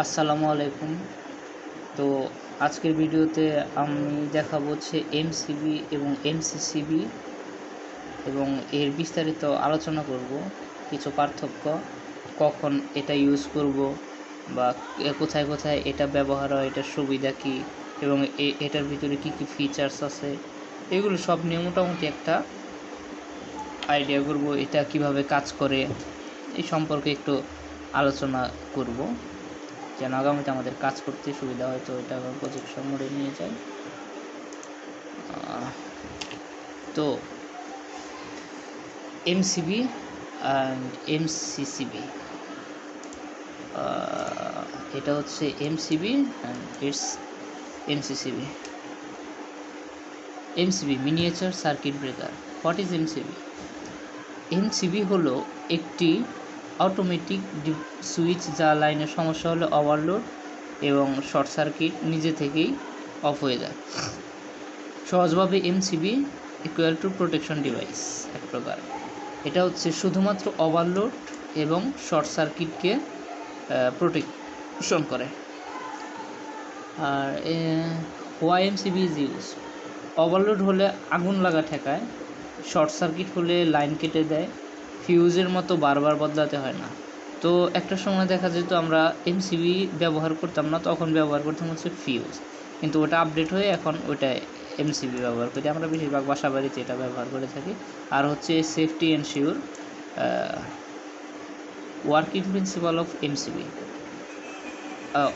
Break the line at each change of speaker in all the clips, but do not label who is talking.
আসসালামু আলাইকুম। তো আজকের ভিডিওতে আমি দেখাবো হচ্ছে এমসিবি এবং এমসিসিবি এবং এর বিস্তারিত আলোচনা করব। কিছু পার্থক্য, কখন এটা ইউজ করব বা কোথায় কোথায় এটা ব্যবহার হয়, এটার সুবিধা কী এবং এটার ভিতরে কী কী ফিচার্স আছে, এগুলো সব নিয়ে মোটামুটি একটা আইডিয়া করব। এটা কিভাবে কাজ করে এই সম্পর্কে একটু আলোচনা করব, যেন আগামীতে আমাদের কাজ করতে সুবিধা হয়। তো এটা প্রজেকশন মোডে নিয়ে যাই। তো এমসিবি অ্যান্ড এমসিসিবি, এটা হচ্ছে MCB and it's MCCB. MCB miniature circuit breaker. What is MCB? MCB হলো একটি অটোমেটিক সুইচ যা লাইনের সমস্যা হলে ওভারলোড এবং শর্ট সার্কিট নিজে থেকেই অফ হয়ে যায়। সহজভাবে MCB equal to protection device এক প্রকার। এটা হচ্ছে শুধুমাত্র ওভারলোড এবং শর্ট সার্কিটকে প্রোটেকশন করে। আর why MCB is use? Overload হলে আগুন লাগা ঠেকায়, শর্ট সার্কিট হলে লাইন কেটে দেয়, ফিউজের মতো বারবার বদলাতে হয় না। তো একটা সময় দেখা যেত আমরা এমসিবি ব্যবহার করতাম না, তখন ব্যবহার করতাম হচ্ছে ফিউজ, কিন্তু ওটা আপডেট হয়ে এখন ওটা এমসিবি ব্যবহার করি। আমরা বেশিরভাগ বাসা বাড়িতে এটা ব্যবহার করে থাকি। আর হচ্ছে safety ensure working principle of MCB.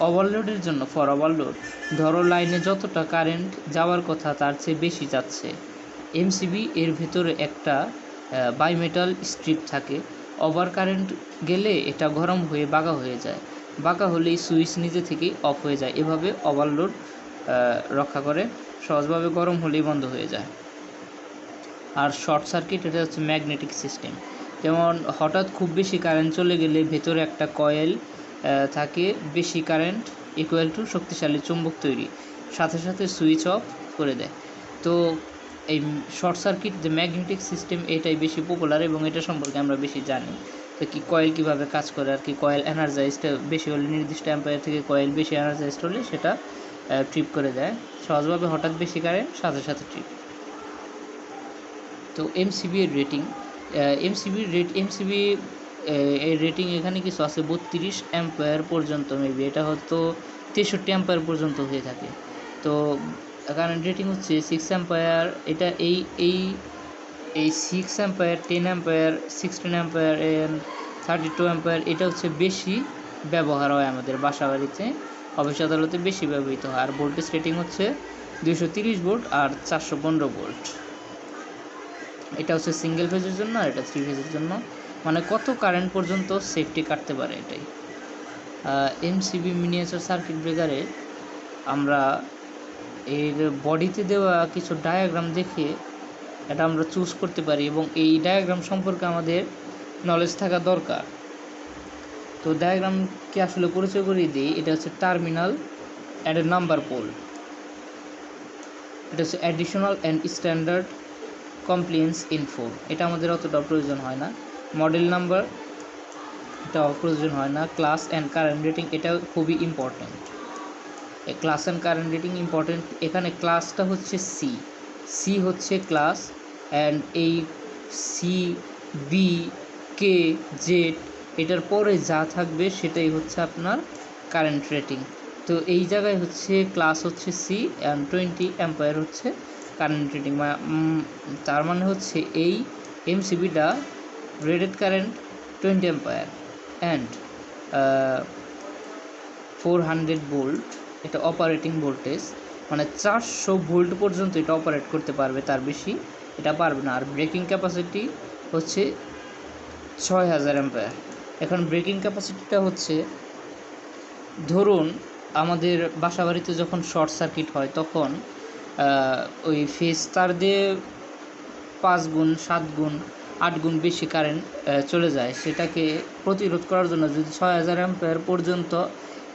ওভারলোডের জন্য, ফর ওভারলোড, ধরো লাইনে যতটা কারেন্ট যাওয়ার কথা তার চেয়ে বেশি যাচ্ছে, এমসিবি এর ভেতরে একটা বাইমেটাল স্ট্রিপ থাকে। ওভার কারেন্ট গেলে এটা গরম হয়ে বাঁকা হয়ে যায়, বাঁকা হলেই সুইচ নিজে থেকেই অফ হয়ে যায়। এভাবে ওভারলোড রক্ষা করে। সহজভাবে গরম হলেই বন্ধ হয়ে যায়। আর শর্ট সার্কিট, এটা হচ্ছে ম্যাগনেটিক সিস্টেম। যেমন হঠাৎ খুব বেশি কারেন্ট চলে গেলে ভেতরে একটা কয়েল থাকে, বেশি কারেন্ট ইকুয়াল টু শক্তিশালী চুম্বক তৈরি, সাথে সাথে সুইচ অফ করে দেয়। তো এই শর্ট সার্কিট যে ম্যাগনেটিক সিস্টেম, এটাই বেশি পপুলার এবং এটা সম্পর্কে আমরা বেশি জানি। তো কি কয়েল কীভাবে কাজ করে আর কি, কয়েল এনার্জাইজড বেশি হলে, নির্দিষ্ট অ্যাম্পায়ার থেকে কয়েল বেশি এনার্জাইজড হলে সেটা ট্রিপ করে দেয়। সহজভাবে হঠাৎ বেশি কারেন্ট, সাথে সাথে ট্রিপ। তো এমসিবি এর রেটিং, এমসিবি এর রেটিং এখানে কিছু আছে 32 অ্যাম্পায়ার পর্যন্ত, মেবি এটা হয়তো 63 অ্যাম্পায়ার পর্যন্ত হয়ে থাকে। তো কারেন্ট রেটিং হচ্ছে 6 অ্যাম্পায়ার। এটা এই এই এই 6 umpire, 10 umpire, 16 umpire and 32 umpire, এটা হচ্ছে বেশি ব্যবহার হয় আমাদের বাসা বাড়িতে, অফিস আদালতে বেশি ব্যবহৃত হয়। আর ভোল্টেজ রেটিং হচ্ছে 230 ভোল্ট আর 415 ভোল্ট। এটা হচ্ছে সিঙ্গেল ফেজের জন্য, আর এটা 3 ফেজের জন্য। মানে কত কারেন্ট পর্যন্ত সেফটি কাটতে পারে এটাই। এমসিবি মিনিয়েচার সার্কিট ব্রেকারে আমরা এর বডিতে দেওয়া কিছু ডায়াগ্রাম দেখে এটা আমরা চুজ করতে পারি, এবং এই ডায়াগ্রাম সম্পর্কে আমাদের নলেজ থাকা দরকার। তো ডায়াগ্রামকে আসলে পরিচয় করিয়ে দিই। এটা হচ্ছে terminal at a number pole, এটা হচ্ছে additional and standard compliance info, এটা আমাদের অতটা প্রয়োজন হয় না। মডেল নাম্বার, এটা প্রয়োজন হয় না। ক্লাস অ্যান্ড কারেন্ট রেটিং, এটা খুবই important. Class and current rating important. এখানে ক্লাসটা হচ্ছে সি হচ্ছে ক্লাস, অ্যান্ড এই সি, বি, কে, জেড, এটার পরে যা থাকবে সেটাই হচ্ছে আপনার কারেন্ট রেটিং। তো এই জায়গায় হচ্ছে ক্লাস হচ্ছে সি অ্যান্ড 20 অ্যাম্পায়ার হচ্ছে কারেন্ট রেটিং। তার মানে হচ্ছে এই এমসিবিটা rated current 20 ampere and 400 volt, এটা অপারেটিং ভোল্টেজ, মানে 400 ভোল্ট পর্যন্ত এটা অপারেট করতে পারবে, তার বেশি এটা পারবে না। আর ব্রেকিং ক্যাপাসিটি হচ্ছে 6000 অ্যাম্পায়ার। এখন ব্রেকিং ক্যাপাসিটিটা হচ্ছে, ধরুন আমাদের বাসাবাড়িতে যখন শর্ট সার্কিট হয় তখন ওই ফেজ তার দিয়ে 5 গুণ, 7 গুণ, 8 গুণ বেশি কারেন্ট চলে যায়। সেটাকে প্রতিরোধ করার জন্য যদি 6000 অ্যাম্পায়ার পর্যন্ত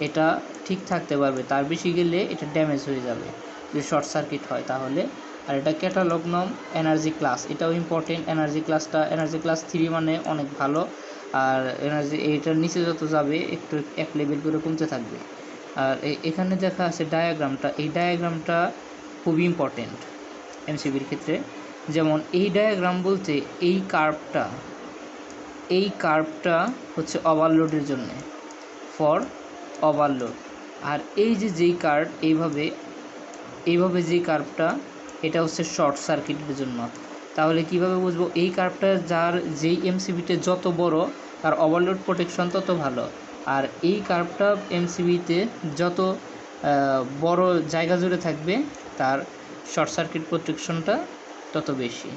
এটা ঠিক থাকতে পারবে, তার বেশি গেলে এটা ড্যামেজ হয়ে যাবে যদি শর্ট সার্কিট হয় তাহলে। আর এটা ক্যাটালগ নর্ম এনার্জি ক্লাস, এটাও ইম্পর্টেন্ট। এনার্জি ক্লাসটা, এনার্জি ক্লাস 3 মানে অনেক ভালো। আর এনার্জি এইটার নিচে যত যাবে একটু এক লেভেল করে কমতে থাকবে। আর এখানে দেখা আছে ডায়াগ্রামটা, এই ডায়াগ্রামটা খুবই ইম্পর্টেন্ট এমসিবির ক্ষেত্রে। যেমন এই ডায়াগ্রাম বলতে এই কার্ভটা হচ্ছে ওভারলোডের জন্য, ফর ওভারলোড। আর এই যে যেই কার্ভ এইভাবে যেই কার্ভটা, এটা হচ্ছে শর্ট সার্কিটের জন্য। তাহলে কিভাবে বুঝবো? এই কার্ভটা যেই এমসিবিতে যত বড় তার ওভারলোড প্রোটেকশন তত ভালো, আর এই কার্ভটা এমসিবিতে যত বড় জায়গা জুড়ে থাকবে তার শর্ট সার্কিট প্রোটেকশনটা তত বেশি।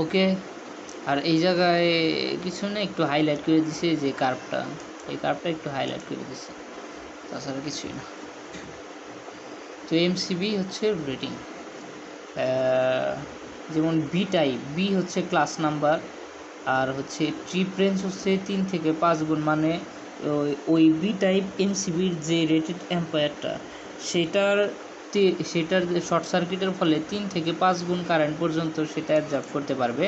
ওকে, আর এই জায়গায় কিছু না, একটু হাইলাইট করে দিছে যে এই কার্ভটা একটু হাইলাইট করে দিছে, তাছাড়া কিছুই না। তো এমসিবি হচ্ছে রেটিং, যেমন বি হচ্ছে ক্লাস নাম্বার, আর হচ্ছে ট্রিপ রেঞ্জ হচ্ছে 3 থেকে 5 গুণ, মানে ওই বি টাইপ এমসিবির যে রেটেড অ্যাম্পায়ারটা সেটার শর্ট সার্কিটের ফলে 3 থেকে 5 গুণ কারেন্ট পর্যন্ত সেটা অ্যাবজর্ব করতে পারবে,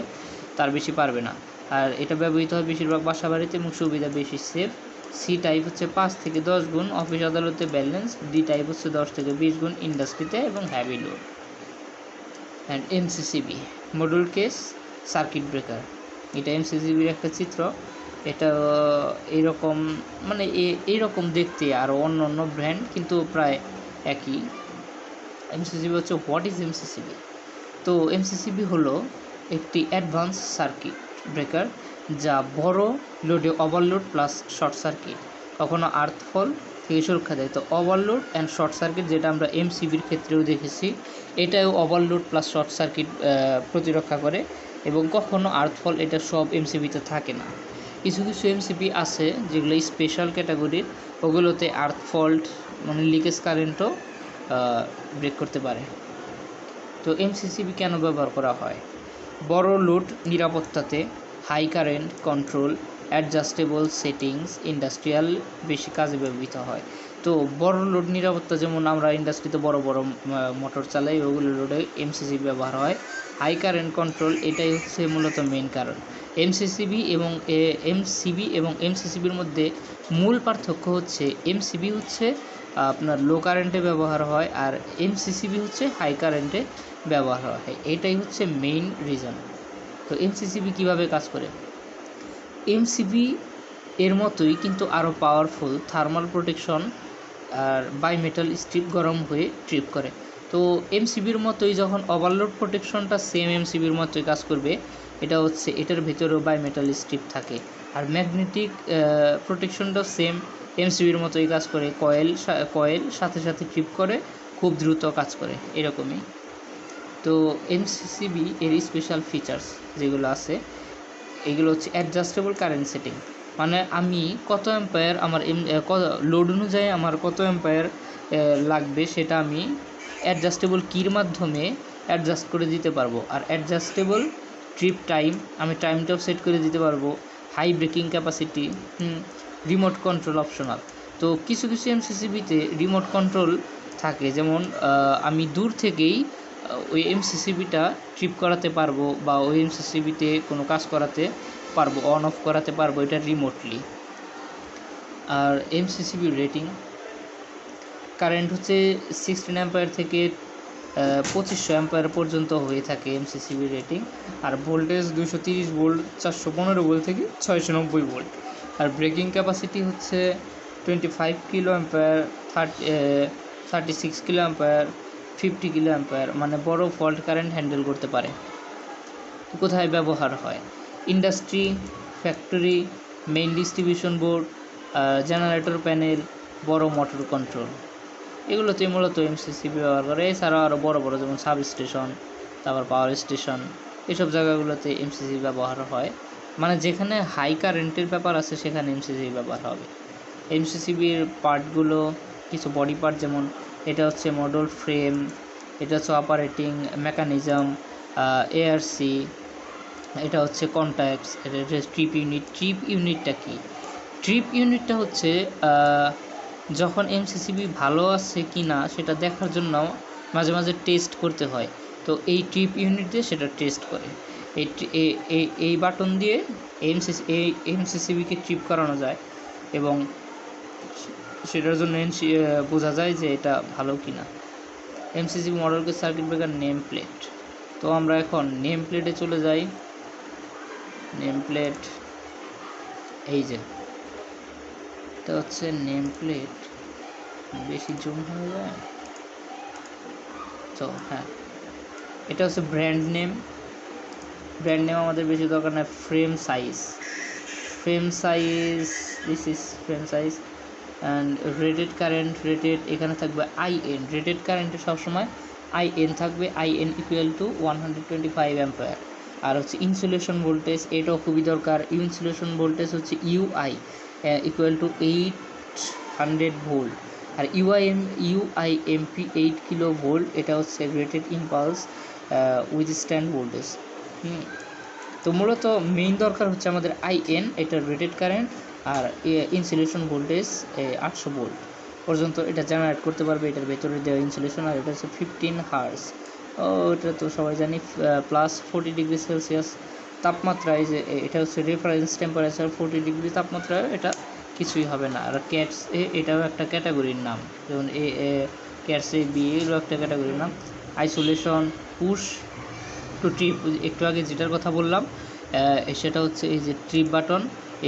তার বেশি পারবে না। আর এটা ব্যবহৃত হয় বেশিরভাগ বাসা বাড়িতে এবং সুবিধা বেশি, সেফ। সি টাইপ হচ্ছে 5 থেকে 10 গুণ, অফিস আদালতে ব্যালেন্স। ডি টাইপ হচ্ছে 10 থেকে 20 গুণ, ইন্ডাস্ট্রিতে এবং heavy load. And MCCB module case circuit breaker, এটা এমসিসিবির একটা চিত্র। এটা এইরকম, মানে এইরকম দেখতে, আরও অন্য অন্য ব্র্যান্ড কিন্তু প্রায় একই। এমসিসিবি হচ্ছে, হোয়াট ইজ এমসিসিবি? তো এমসিসিবি হলো একটি অ্যাডভান্স সার্কিট ব্রেকার যা বড় লোডে ওভারলোড প্লাস শর্ট সার্কিট, কখনো আর্থফল থেকে সুরক্ষা দেয়। তো ওভারলোড অ্যান্ড শর্ট সার্কিট, যেটা আমরা এমসিবির ক্ষেত্রেও দেখেছি, এটাও ওভারলোড প্লাস শর্ট সার্কিট প্রতিরক্ষা করে, এবং কখনো আর্থফল, এটা সব এমসিবিতে থাকে না। কিছু কিছু এমসিবি আছে যেগুলো স্পেশাল ক্যাটাগরির, ওগুলোতে আর্থফল্ট মানে লিকেজ কারেন্টও ব্রেক করতে পারে। তো এমসিসিবি কেন ব্যবহার করা হয়? বড় লোড নিরাপত্তাতে, high current control, adjustable settings, industrial বেশি কাজে ব্যবহৃত হয়। তো বড় লোড নিরাপত্তা, যেমন আমরা ইন্ডাস্ট্রিতে বড় বড় মোটর চালাই, ওগুলো লোডে এমসিসিবি ব্যবহার হয়। হাই কারেন্ট কন্ট্রোল, এটাই হচ্ছে মূলত মেইন কারণ। এমসিসিবি এবং এমসিসিবির মধ্যে মূল পার্থক্য হচ্ছে, এমসিবি হচ্ছে আপনার লো কারেন্টে ব্যবহার হয়, আর এমসিসিবি হচ্ছে হাই কারেন্টে ব্যবহার হয়। এটাই হচ্ছে মেইন রিজন। তো এমসিসিবি কীভাবে কাজ করে? এমসিবি এর মতোই কিন্তু আরও পাওয়ারফুল থার্মাল প্রোটেকশন, আর বাইমেটাল স্ট্রিপ গরম হয়ে ট্রিপ করে। তো এমসিবির মতোই যখন ওভারলোড প্রোটেকশনটা সেম এমসিবির মতোই কাজ করবে, এটা হচ্ছে এটার ভেতরেও বাইমেটাল স্ট্রিপ থাকে, আর ম্যাগনেটিক প্রোটেকশনটাও সেম এমসিবির মতোই কাজ করে। কয়েল সাথে সাথে ট্রিপ করে, খুব দ্রুত কাজ করে, এরকমই। তো এমসিসিবি এর স্পেশাল ফিচার্স যেগুলো আছে, এগুলো হচ্ছে অ্যাডজাস্টেবল কারেন্ট সেটিং, মানে আমি কত অ্যাম্পায়ার আমার লোড অনুযায়ী আমার কত অ্যাম্পায়ার লাগবে সেটা আমি অ্যাডজাস্টেবল কির মাধ্যমে অ্যাডজাস্ট করে দিতে পারবো। আর অ্যাডজাস্টেবল ট্রিপ টাইম, আমি টাইমটাও সেট করে দিতে পারবো। High breaking capacity, remote control optional. তো কিছু কিছু এমসিসিবিতে রিমোট কন্ট্রোল থাকে, যেমন আমি দূর থেকেই ওই এমসিসিবিটা ট্রিপ করাতে পারবো, বা ওই এমসিসিবিতে কোনো কাজ করাতে পারবো, অন অফ করাতে পারবো, এটা রিমোটলি। আর এমসিসিবি রেটিং, কারেন্ট হচ্ছে 16 অ্যাম্পায়ার থেকে 2500 অ্যাম্পায়ার পর্যন্ত হয়ে থাকে এমসিসিবি রেটিং। আর ভোল্টেজ 230 ভোল্ট 415 ভোল্ট থেকে 690 ভোল্ট। আর ব্রেকিং ক্যাপাসিটি হচ্ছে 25 kilo umpire, 36 kilo umpire, 50 kilo umpire, মানে বড় ফল্ট কারেন্ট হ্যান্ডেল করতে পারে। কোথায় ব্যবহার হয়? Industry, factory, main distribution board, generator panel, বড় মোটর কন্ট্রোল, এগুলোতে মূলত এমসিসিবি ব্যবহার করে। এছাড়াও আরও বড় বড় যেমন সাব স্টেশন, তারপর পাওয়ার স্টেশন, এসব জায়গাগুলোতে এমসিসিবি ব্যবহার হয়। মানে যেখানে হাই কারেন্টের ব্যাপার আছে সেখানে এমসিসিবি ব্যবহার হবে। এমসিসিবির পার্টগুলো, কিছু বডি পার্ট, যেমন এটা হচ্ছে মডেল ফ্রেম, এটা হচ্ছে অপারেটিং মেকানিজম, এআরসি, এটা হচ্ছে কন্ট্যাক্টস, এটা হচ্ছে ট্রিপ ইউনিট। ট্রিপ ইউনিটটা কি? ট্রিপ ইউনিটটা হচ্ছে যখন এমসিসিবি ভালো আছে কি না সেটা দেখার জন্য মাঝে মাঝে টেস্ট করতে হয়। তো এই ট্রিপ ইউনিট দিয়ে সেটা টেস্ট করে। এই বাটন দিয়ে এমসিসিবিকে ট্রিপ করানো যায় এবং সেটার জন্য বোঝা যায় যে এটা ভালো কিনা। এমসিসিবি মডেলকে সার্কিট ব্রেকার নেম প্লেট। তো আমরা এখন নেম প্লেটে চলে যাই। নেম প্লেট এই যে এটা হচ্ছে নেম প্লেট, বেশি জুম হয়ে যায় তো হ্যাঁ, এটা হচ্ছে ব্র্যান্ড নেম। ব্র্যান্ড নেম আমাদের বেশি দরকার না। Frame size this is frame size and rated current. এখানে থাকবে আইএন। রেটেড কারেন্টে সবসময় আইএন থাকবে, আইএন ইকুয়াল টু 125 অ্যাম্পায়ার। আর হচ্ছে ইনসুলেশন ভোল্টেজ, এটাও খুবই দরকার। ইনসুলেশন ভোল্টেজ হচ্ছে ইউআই ইকুয়াল টু 800 ভোল্ট। আর ইউআইএমপি 8 কিলো ভোল্ট, এটা হচ্ছে rated impulse withstand voltage. তো মূলত মেইন দরকার হচ্ছে আমাদের আইএন, এটা রেটেড কারেন্ট, আর ইনসুলেশন ভোল্টেজ 800 ভোল্ট পর্যন্ত এটা জেনারেট করতে পারবে এটার ভেতরে দেওয়া ইনসুলেশন। আর এটা হচ্ছে 15 হার্স। এটা তো সবাই জানি। প্লাস 40 ডিগ্রি সেলসিয়াস তাপমাত্রায়, যে এটা হচ্ছে রেফারেন্স টেম্পারেচার 40 ডিগ্রি তাপমাত্রায় এটা কিছুই হবে না। আর ক্যাটস এটাও একটা ক্যাটাগরির নাম, যেমন ক্যাটস বি এরও একটা ক্যাটাগরির নাম। আইসোলেশন, পুশ টু ট্রিপ, একটু আগে যেটার কথা বললাম সেটা হচ্ছে এই যে ট্রিপ বাটন,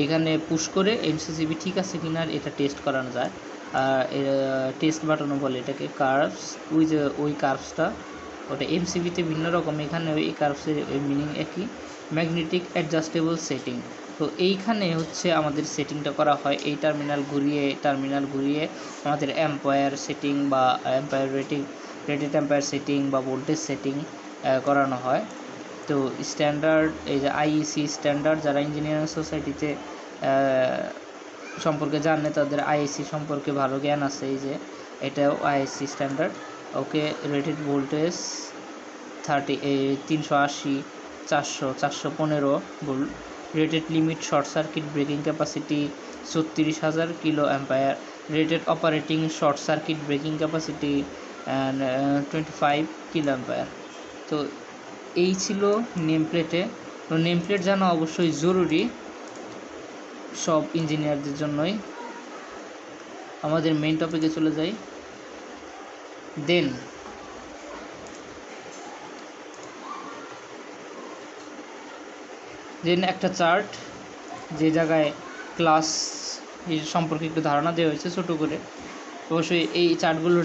এখানে পুশ করে এমসিসিবি ঠিক আছে কিনা এটা টেস্ট করানো যায়। টেস্ট বাটনও বলে এটাকে। কার্ভস, ওই কার্ভসটা ওটা এমসিবিতে ভিন্ন রকম, এখানে ওই কার্ভসের মিনিং একই। ম্যাগনেটিক অ্যাডজাস্টেবল সেটিং, তো এইখানে হচ্ছে আমাদের সেটিংটা করা হয়। এই টার্মিনাল ঘুরিয়ে আমাদের অ্যাম্পায়ার সেটিং বা অ্যাম্পায়ার রেটেড অ্যাম্পায়ার সেটিং বা ভোল্টেজ সেটিং করানো হয়। তো স্ট্যান্ডার্ড, এই যে আইইসি স্ট্যান্ডার্ড, যারা ইঞ্জিনিয়ারিং সোসাইটিতে সম্পর্কে জানে তাদের আইইসি সম্পর্কে ভালো জ্ঞান আছে। এই যে এটাও IEC standard. Okay, rated voltage 380, 400, 415 volt. Rated limit short circuit breaking capacity 36,000 kilo ampere. Rated operating short circuit breaking capacity 25 kilo ampere. তো এই ছিল নেম প্লেটে। তো নেম প্লেট জানা অবশ্যই জরুরি সব ইঞ্জিনিয়ারদের জন্যই। আমাদের মেইন টপিকে চলে যাই। দেন একটা চার্ট, যে জায়গায় ক্লাস সম্পর্কে একটু ধারণা দেওয়া হয়েছে ছোটো করে। অবশ্যই এই চার্টগুলো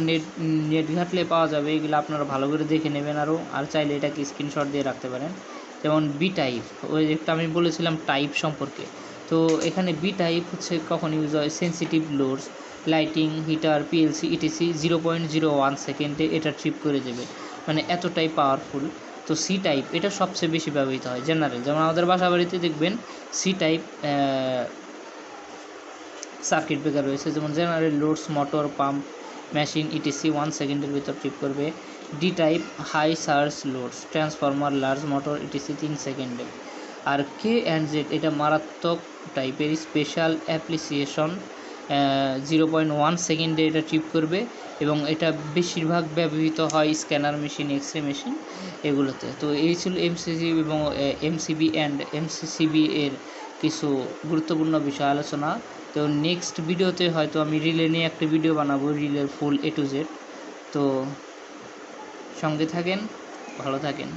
নেট ঘাটলে পাওয়া যাবে, এগুলো আপনারা ভালো করে দেখে নেবেন আর চাইলে এটাকে স্ক্রিনশট দিয়ে রাখতে পারেন। যেমন বি টাইপ, ওই একটা আমি বলেছিলাম টাইপ সম্পর্কে। তো এখানে বি টাইপ হচ্ছে কখন ইউজ হয়? Sensitive loads, lighting, heater, PLC, etc 0.01 সেকেন্ডে এটা ট্রিপ করে দেবে, মানে এতটাই পাওয়ারফুল। তো সি টাইপ এটা সবচেয়ে বেশি ব্যবহৃত হয় জেনারেল, যেমন আমাদের বাসা বাড়িতে দেখবেন সি টাইপ সার্কিট ব্রেকার রয়েছে, যেমন general loads, motor, pump, machine, etc 1 সেকেন্ডের ভিতর ট্রিপ করবে। D type high surge loads, transformer, large motor, etc 3 সেকেন্ডে। আর কে অ্যান্ড জেড এটা মারাত্মক টাইপের স্পেশাল অ্যাপ্লিসিয়েশন, 0.1 সেকেন্ডে এটা ট্রিপ করবে এবং এটা বেশিরভাগ ব্যবহৃত হয় স্ক্যানার মেশিন, এক্সরে মেশিন এগুলোতে। তো এই ছিল এমসিসিবি এবং এমসিবি অ্যান্ড এমসিসিবি এর কিছু গুরুত্বপূর্ণ বিষয় আলোচনা। তো নেক্সট ভিডিওতে হয়তো আমি রিলে নিয়ে একটা ভিডিও বানাবো, রিলের ফুল A to Z। তো সঙ্গে থাকেন, ভালো থাকেন।